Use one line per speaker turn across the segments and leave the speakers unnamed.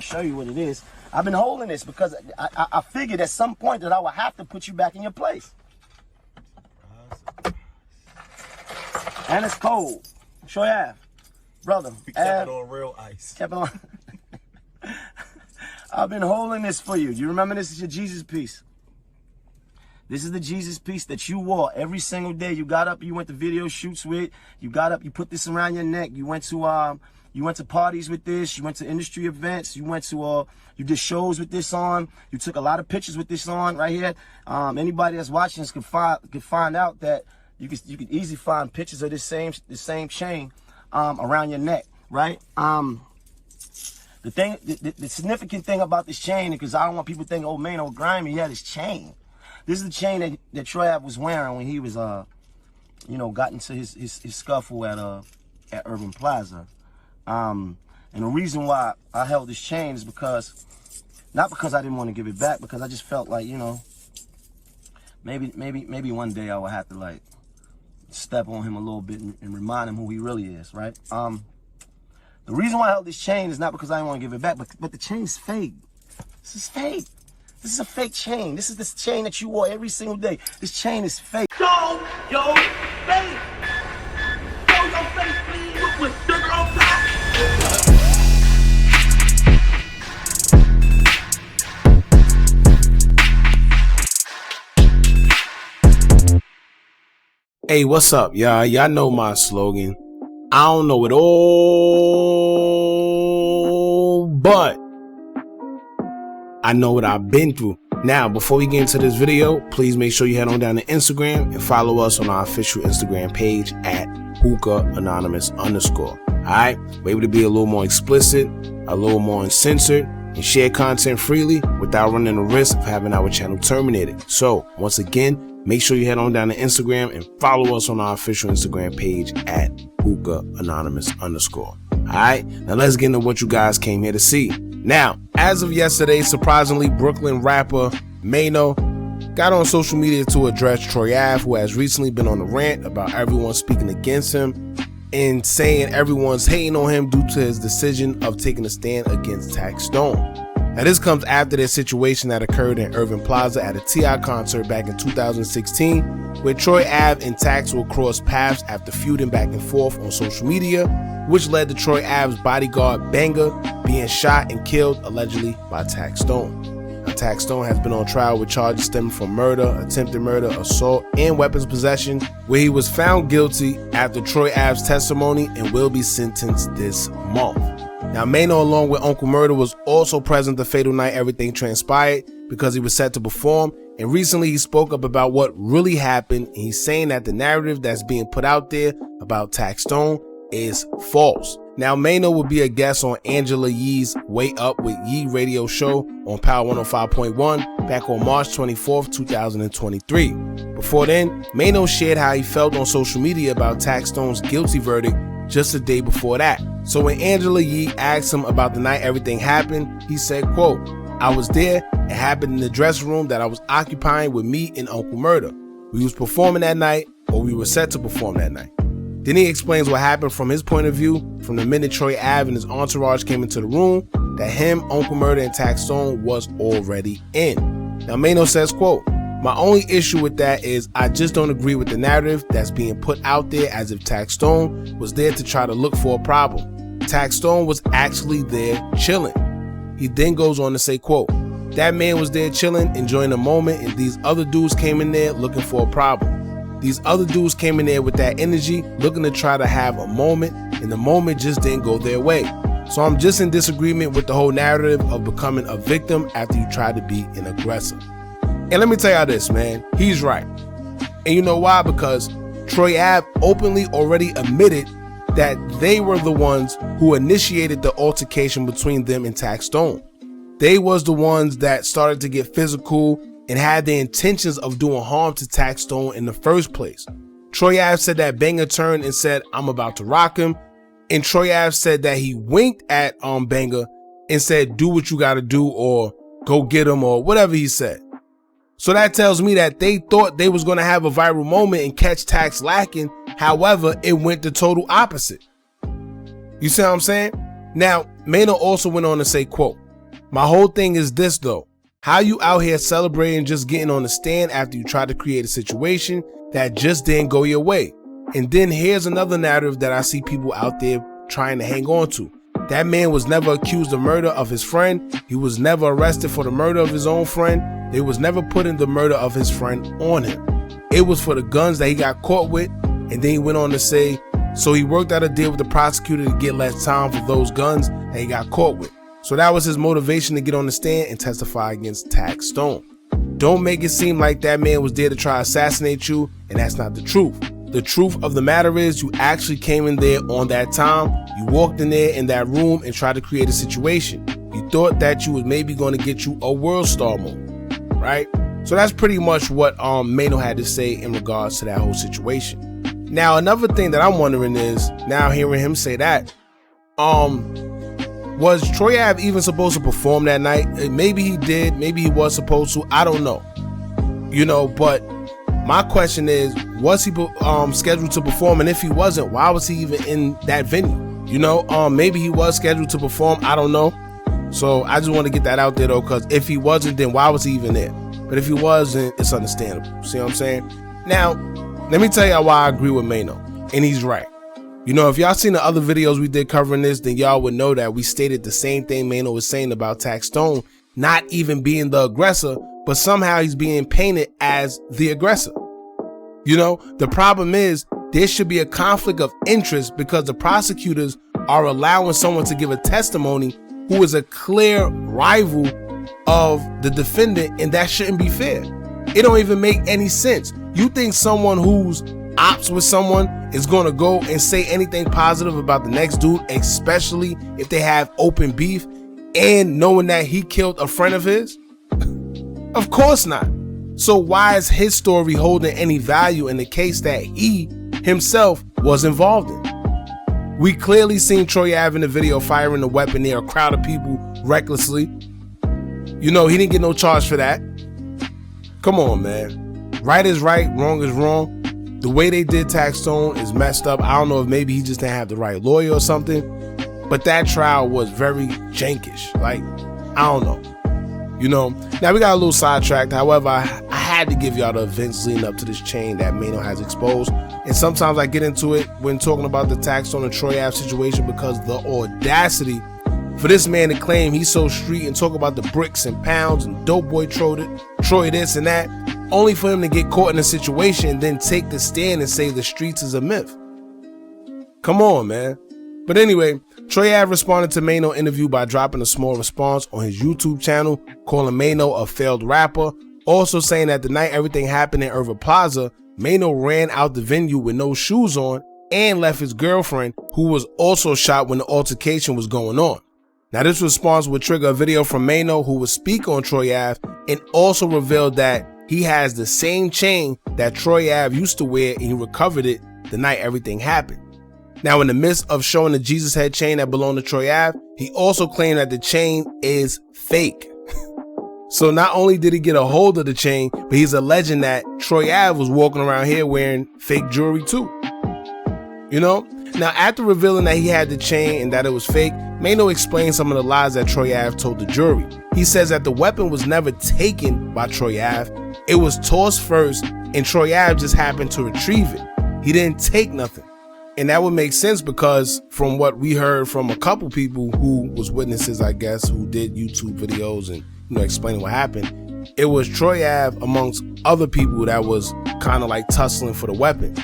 show you what it is. I've been holding this because I figured at some point that I would have to put you back in your place. And it's cold. Sure have. Brother.
We kept it on real ice.
Kept it on. I've been holding this for you. You remember this is your Jesus piece. This is the Jesus piece that you wore every single day. You got up, you went to video shoots with. You got up, you put this around your neck. You went to parties with this. You went to industry events. You went to you did shows with this on. You took a lot of pictures with this on right here. Anybody that's watching this could find out that you could easily find pictures of this same chain around your neck, right? The significant thing about this chain, because I don't want people to think, oh, Maino grimy, he had his chain. This is the chain that Troy Ave was wearing when he was, got into his scuffle at Urban Plaza. And the reason why I held this chain is not because I didn't want to give it back, because I just felt like, maybe one day I would have to like step on him a little bit and remind him who he really is, right? The reason why I held this chain is not because I didn't want to give it back, but the chain is fake. This is fake. This is a fake chain. This is this chain that you wore every single day. This chain is fake. Show your face. Show your face, please. With sugar on top.
Hey, what's up, y'all? Y'all know my slogan. I don't know it all, but I know what I've been through. Now, before we get into this video, please make sure you head on down to Instagram and follow us on our official Instagram page at hookahanonymous_. Alright? We're able to be a little more explicit, a little more uncensored, and share content freely without running the risk of having our channel terminated. So, once again, make sure you head on down to Instagram and follow us on our official Instagram page at hookahanonymous_. Alright, now let's get into what you guys came here to see. Now, as of yesterday, surprisingly, Brooklyn rapper Maino got on social media to address Troy Ave, who has recently been on a rant about everyone speaking against him and saying everyone's hating on him due to his decision of taking a stand against Taxstone. Now, this comes after their situation that occurred in Urban Plaza at a T.I. concert back in 2016, where Troy Ave and Tax will cross paths after feuding back and forth on social media, which led to Troy Ave's bodyguard Banger being shot and killed allegedly by Taxstone. Now, Taxstone has been on trial with charges stemming from murder, attempted murder, assault, and weapons possession, where he was found guilty after Troy Ave's testimony and will be sentenced this month. Now, Maino, along with Uncle Murder, was also present the fatal night everything transpired because he was set to perform, and recently he spoke up about what really happened, and he's saying that the narrative that's being put out there about Taxstone is false. Now, Maino will be a guest on Angela Yee's Way Up with Yee radio show on Power 105.1 back on March 24th, 2023. Before then, Maino shared how he felt on social media about Taxstone's guilty verdict just the day before that. So when Angela Yee asked him about the night everything happened, he said, quote, "I was there. It happened in the dressing room that I was occupying with me and Uncle Murder. We was performing that night, or we were set to perform that night." Then he explains what happened from his point of view from the minute Troy Ave and his entourage came into the room, that him, Uncle Murder, and Taxstone was already in. Now, Maino says, quote, "My only issue with that is I just don't agree with the narrative that's being put out there as if Taxstone was there to try to look for a problem. Taxstone was actually there chilling." He then goes on to say, quote, "That man was there chilling, enjoying the moment, and these other dudes came in there looking for a problem. These other dudes came in there with that energy, looking to try to have a moment, and the moment just didn't go their way. So I'm just in disagreement with the whole narrative of becoming a victim after you try to be an aggressor." And let me tell y'all this, man, he's right. And you know why? Because Troy Ave openly already admitted that they were the ones who initiated the altercation between them and Taxstone. They was the ones that started to get physical and had the intentions of doing harm to Taxstone in the first place. Troy Ave said that Banger turned and said, "I'm about to rock him." And Troy Ave said that he winked at Banger and said, "Do what you gotta do," or "Go get him," or whatever he said. So that tells me that they thought they was gonna have a viral moment and catch Tax lacking. However, it went the total opposite. You see what I'm saying? Now, Maino also went on to say, quote, My whole thing is this though. How you out here celebrating just getting on the stand after you tried to create a situation that just didn't go your way? And then here's another narrative that I see people out there trying to hang on to. That man was never accused of murder of his friend. He was never arrested for the murder of his own friend. They was never putting the murder of his friend on him. It was for the guns that he got caught with. And then he went on to say, so he worked out a deal with the prosecutor to get less time for those guns that he got caught with. So that was his motivation to get on the stand and testify against Taxstone. Don't make it seem like that man was there to try to assassinate you, and that's not the truth. The truth of the matter is you actually came in there on that time. You walked in there in that room and tried to create a situation. You thought that you was maybe going to get you a world star moment, right? So that's pretty much what Maino had to say in regards to that whole situation. Now, another thing that I'm wondering is, now hearing him say that, was Troy Ave even supposed to perform that night? Maybe he did, maybe he was supposed to, I don't know. You know, but my question is, was he scheduled to perform? And if he wasn't, why was he even in that venue? You know, maybe he was scheduled to perform, I don't know. So I just want to get that out there though, because if he wasn't, then why was he even there? But if he wasn't, it's understandable. See what I'm saying? Now, let me tell y'all why I agree with Maino, and he's right. You know, if y'all seen the other videos we did covering this, then y'all would know that we stated the same thing Maino was saying about Taxstone not even being the aggressor, but somehow he's being painted as the aggressor. You know, the problem is there should be a conflict of interest because the prosecutors are allowing someone to give a testimony who is a clear rival of the defendant, and that shouldn't be fair. It don't even make any sense. You think someone who's ops with someone is going to go and say anything positive about the next dude, especially if they have open beef and knowing that he killed a friend of his? Of course not. So why is his story holding any value in the case that he himself was involved in? We clearly seen Troy Ave in the video firing the weapon near a crowd of people recklessly. You know, he didn't get no charge for that. Come on, man. Right is right, wrong is wrong. The way they did Taxstone is messed up. I don't know if maybe he just didn't have the right lawyer or something, but that trial was very jankish. Like, I don't know. You know, now we got a little sidetracked. However, I had to give y'all the events leading up to this chain that Maino has exposed. And sometimes I get into it when talking about the Taxstone and Troy Ave situation because the audacity for this man to claim he's so street and talk about the bricks and pounds and dope boy Troy this and that, only for him to get caught in a situation and then take the stand and say the streets is a myth. Come on, man. But anyway, Troy Ave responded to Maino's interview by dropping a small response on his YouTube channel, calling Maino a failed rapper, also saying that the night everything happened in Irving Plaza, Maino ran out the venue with no shoes on and left his girlfriend, who was also shot when the altercation was going on. Now, this response would trigger a video from Maino, who would speak on Troy Ave and also revealed that he has the same chain that Troy Ave used to wear and he recovered it the night everything happened. Now, in the midst of showing the Jesus head chain that belonged to Troy Ave, he also claimed that the chain is fake. So not only did he get a hold of the chain, but he's alleging that Troy Ave was walking around here wearing fake jewelry too. You know? Now, after revealing that he had the chain and that it was fake, Maino explained some of the lies that Troy Ave told the jury. He says that the weapon was never taken by Troy Ave. It was tossed first and Troy Ave just happened to retrieve it. He didn't take nothing. And that would make sense because from what we heard from a couple people who was witnesses, I guess, who did YouTube videos and, you know, explaining what happened, it was Troy Ave amongst other people that was kind of like tussling for the weapon.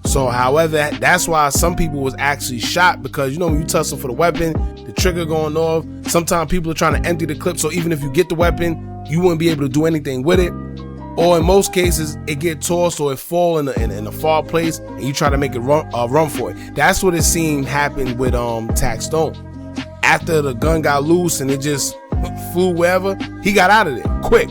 So, however, that's why some people was actually shot because, you know, when you tussle for the weapon, the trigger going off, sometimes people are trying to empty the clip. So even if you get the weapon, you wouldn't be able to do anything with it. Or in most cases, it get tossed or it fall in a far place and you try to make it run for it. That's what it seemed happened with Taxstone. After the gun got loose and it just flew wherever, he got out of there quick.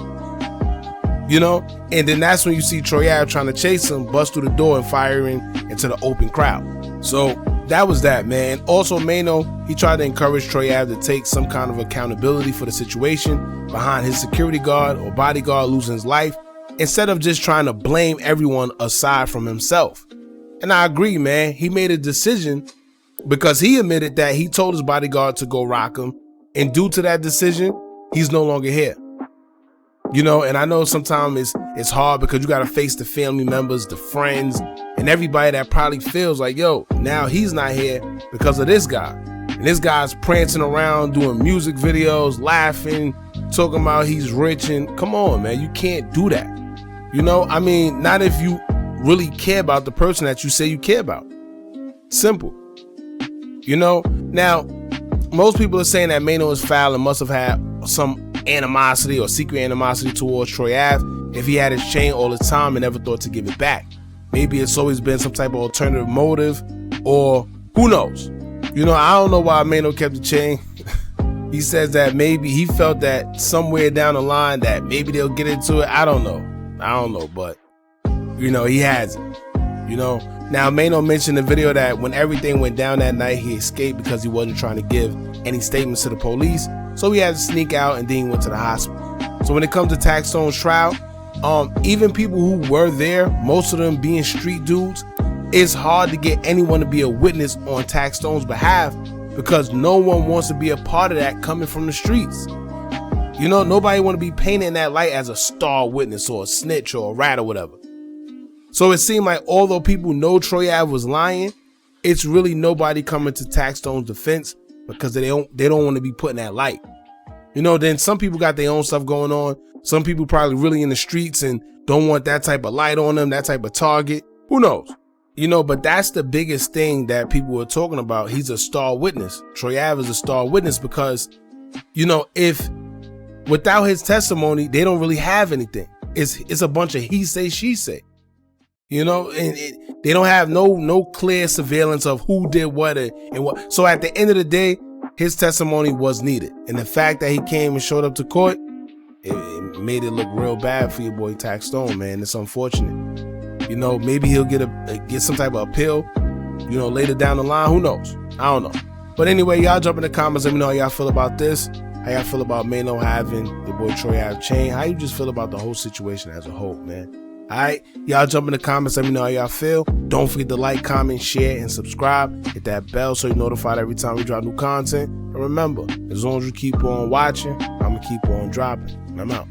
You know, and then that's when you see Troy Ave trying to chase him, bust through the door and firing into the open crowd. So that was that, man. Also, Maino, he tried to encourage Troy Ave to take some kind of accountability for the situation behind his security guard or bodyguard losing his life, instead of just trying to blame everyone aside from himself. And I agree, man. He made a decision because he admitted that he told his bodyguard to go rock him. And due to that decision, he's no longer here. You know, and I know sometimes it's hard because you got to face the family members, the friends, and everybody that probably feels like, yo, now he's not here because of this guy. And this guy's prancing around doing music videos, laughing, talking about he's rich. And come on, man, you can't do that. You know, I mean, not if you really care about the person that you say you care about. Simple. You know, now, most people are saying that Maino is foul and must have had some animosity or secret animosity towards Troy Ave if he had his chain all the time and never thought to give it back. Maybe it's always been some type of alternative motive, or who knows. You know, I don't know why Maino kept the chain. He says that maybe he felt that somewhere down the line that maybe they'll get into it. I don't know, but you know, he has it. You know, now Maino mentioned in the video that when everything went down that night, he escaped because he wasn't trying to give any statements to the police. So he had to sneak out, and then he went to the hospital. So when it comes to Taxstone's trial, even people who were there, most of them being street dudes, it's hard to get anyone to be a witness on Taxstone's behalf because no one wants to be a part of that coming from the streets. You know, nobody want to be painted in that light as a star witness or a snitch or a rat or whatever. So it seemed like although people know Troy Ave was lying, it's really nobody coming to Taxstone's defense because they don't want to be put in that light. You know, then some people got their own stuff going on. Some people probably really in the streets and don't want that type of light on them, that type of target. Who knows? You know, but that's the biggest thing that people are talking about. He's a star witness. Troy Ave is a star witness because, you know, if without his testimony, they don't really have anything. It's a bunch of he say, she say. You know, and they don't have no clear surveillance of who did what and what. So at the end of the day, his testimony was needed. And the fact that he came and showed up to court, it made it look real bad for your boy Taxstone, man. It's unfortunate. You know, maybe he'll get some type of appeal, you know, later down the line. Who knows? I don't know. But anyway, y'all jump in the comments. Let me know how y'all feel about this. How y'all feel about Maino having your boy Troy Ave chain. How you just feel about the whole situation as a whole, man. All right, y'all jump in the comments. Let me know how y'all feel. Don't forget to like, comment, share, and subscribe. Hit that bell so you're notified every time we drop new content. And remember, as long as you keep on watching, I'm going to keep on dropping. I'm out.